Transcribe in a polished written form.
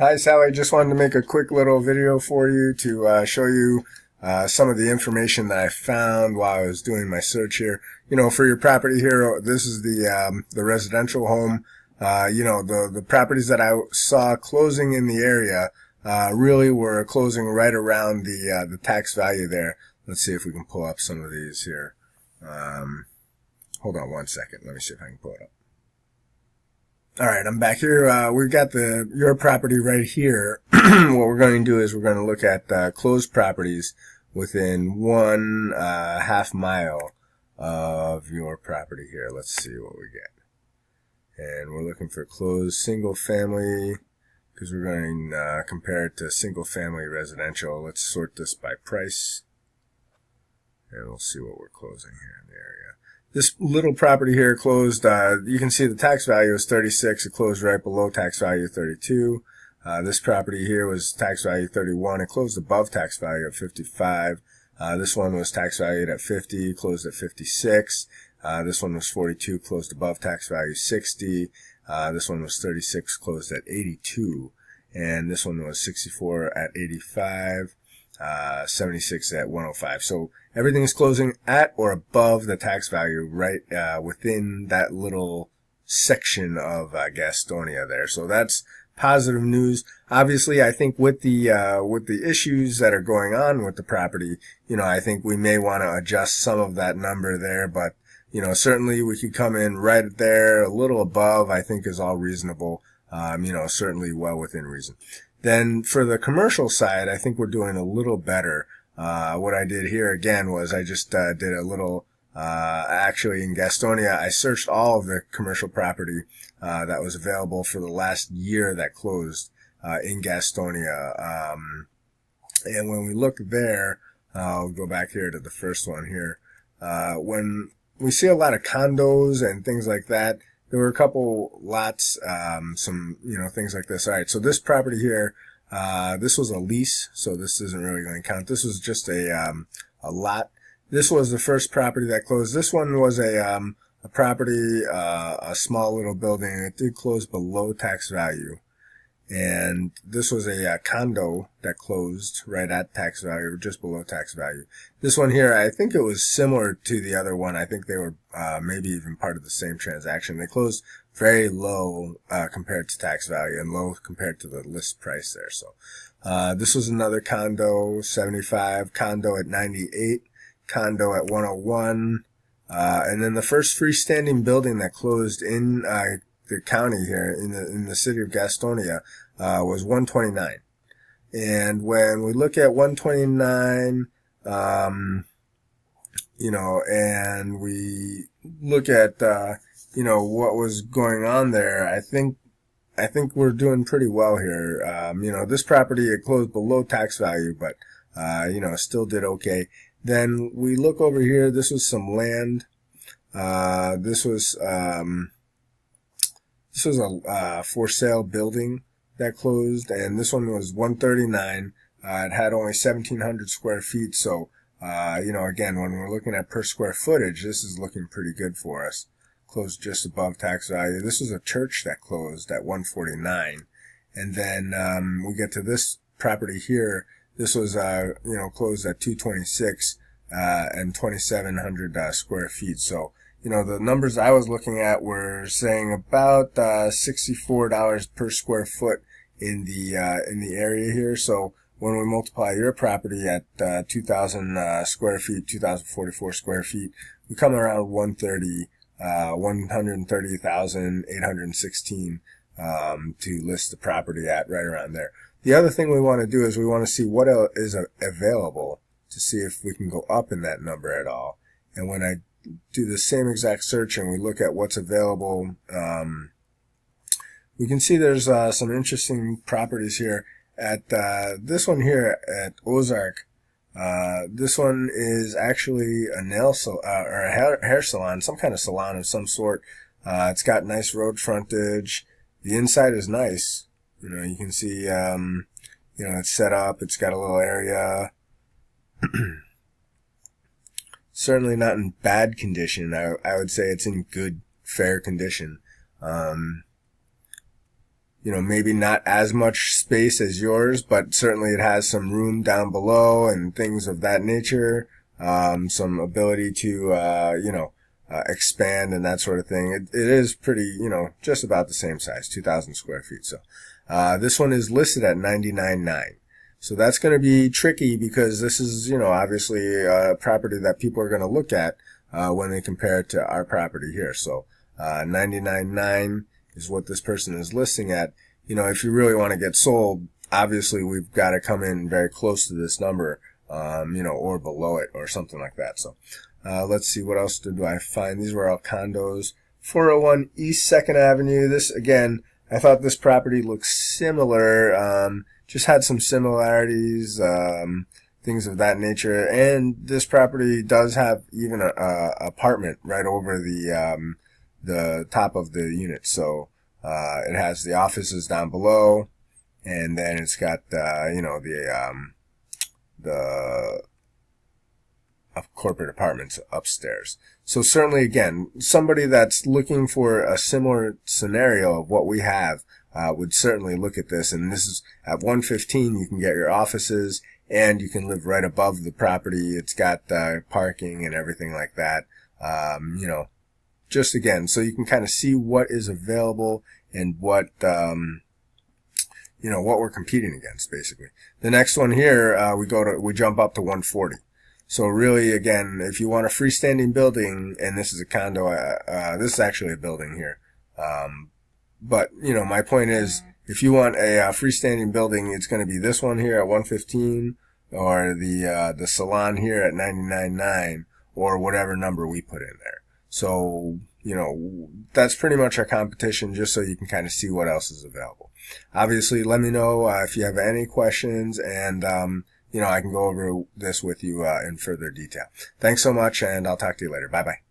Hi Sally, just wanted to make a quick little video for you to show you some of the information that I found while I was doing my search here. You know, for your property here, this is the residential home. The properties that I saw closing in the area really were closing right around the tax value there. Let's see if we can pull up some of these here. Hold on one second. Let me see if I can pull it up. All right, I'm back here. We've got your property right here. What we're going to do is we're going to look at closed properties within one half mile of your property here. Let's see what we get. And we're looking for closed single family because we're going to compare it to single family residential. Let's sort this by price, and we'll see what we're closing here in the area. This little property here closed, you can see the tax value is 36. It closed right below tax value 32. This property here was tax value 31. It closed above tax value at 55. This one was tax valued at 50, closed at 56. This one was 42, closed above tax value 60. This one was 36, closed at 82. And this one was 64 at 85. 76 at 105. So everything is closing at or above the tax value right within that little section of Gastonia there. So that's positive news. Obviously, I think with the issues that are going on with the property, I think we may want to adjust some of that number there, but certainly we could come in right there, a little above, I think is all reasonable. Certainly well within reason. Then for the commercial side, I think we're doing a little better. What I did here again was I just did a little, actually in Gastonia, I searched all of the commercial property that was available for the last year that closed in Gastonia. And when we look there, I'll go back here to the first one here. When we see a lot of condos and things like that, there were a couple lots, some, things like this. All right, so this property here, this was a lease, so this isn't really going to count. This was just a lot. This was the first property that closed. This one was a property, a small little building. It did close below tax value. And this was a condo that closed right at tax value, just below tax value. This one here, I think it was similar to the other one. I think they were maybe even part of the same transaction. They closed very low compared to tax value and low compared to the list price there. So this was another condo, 75, condo at 98, condo at 101. And then the first freestanding building that closed in the county here in the city of Gastonia was 129. And when we look at 129, and we look at what was going on there, I think we're doing pretty well here. This property, it closed below tax value, but still did okay. Then we look over here. This was some land. This was a for sale building that closed, and this one was 139. It had only 1,700 square feet. So, again, when we're looking at per square footage, this is looking pretty good for us. Closed just above tax value. This was a church that closed at 149. And then, we get to this property here. This was, closed at 226, and 2,700, square feet. So, the numbers I was looking at were saying about $64 per square foot in the area here. So when we multiply your property at 2,000 square feet, 2,044 square feet, we come around 130,816 to list the property at, right around there. The other thing we want to do is we want to see what is available to see if we can go up in that number at all. And when I do the same exact search and we look at what's available, we can see there's some interesting properties here at this one here at Ozark. This one is actually a nail or a hair salon, some kind of salon of some sort. It's got nice road frontage. The inside is nice. You can see it's set up. It's got a little area. Certainly not in bad condition. I would say it's in good, fair condition. maybe not as much space as yours, but certainly it has some room down below and things of that nature. Some ability to, expand and that sort of thing. It is pretty, just about the same size, 2,000 square feet. So, this one is listed at $99,900. So that's going to be tricky because this is, obviously a property that people are going to look at, when they compare it to our property here. So, $99,900 is what this person is listing at. If you really want to get sold, obviously we've got to come in very close to this number, or below it or something like that. So, let's see, what else do I find? These were all condos. 401 East 2nd Avenue. This, again, I thought this property looked similar, just had some similarities, things of that nature. And this property does have even a apartment right over the top of the unit. So, it has the offices down below, and then it's got, the corporate apartments upstairs. So certainly, again, somebody that's looking for a similar scenario of what we have, would certainly look at this. And this is at 115, you can get your offices and you can live right above the property. It's got, parking and everything like that. Just again, so you can kind of see what is available and what, what we're competing against, basically. The next one here, we jump up to 140. So really, again, if you want a freestanding building, and this is a condo, this is actually a building here. But, my point is, if you want a freestanding building, it's going to be this one here at 115, or the salon here at 99.9, or whatever number we put in there. So, that's pretty much our competition, just so you can kind of see what else is available. Obviously, let me know if you have any questions, and I can go over this with you in further detail. Thanks so much, and I'll talk to you later. Bye-bye.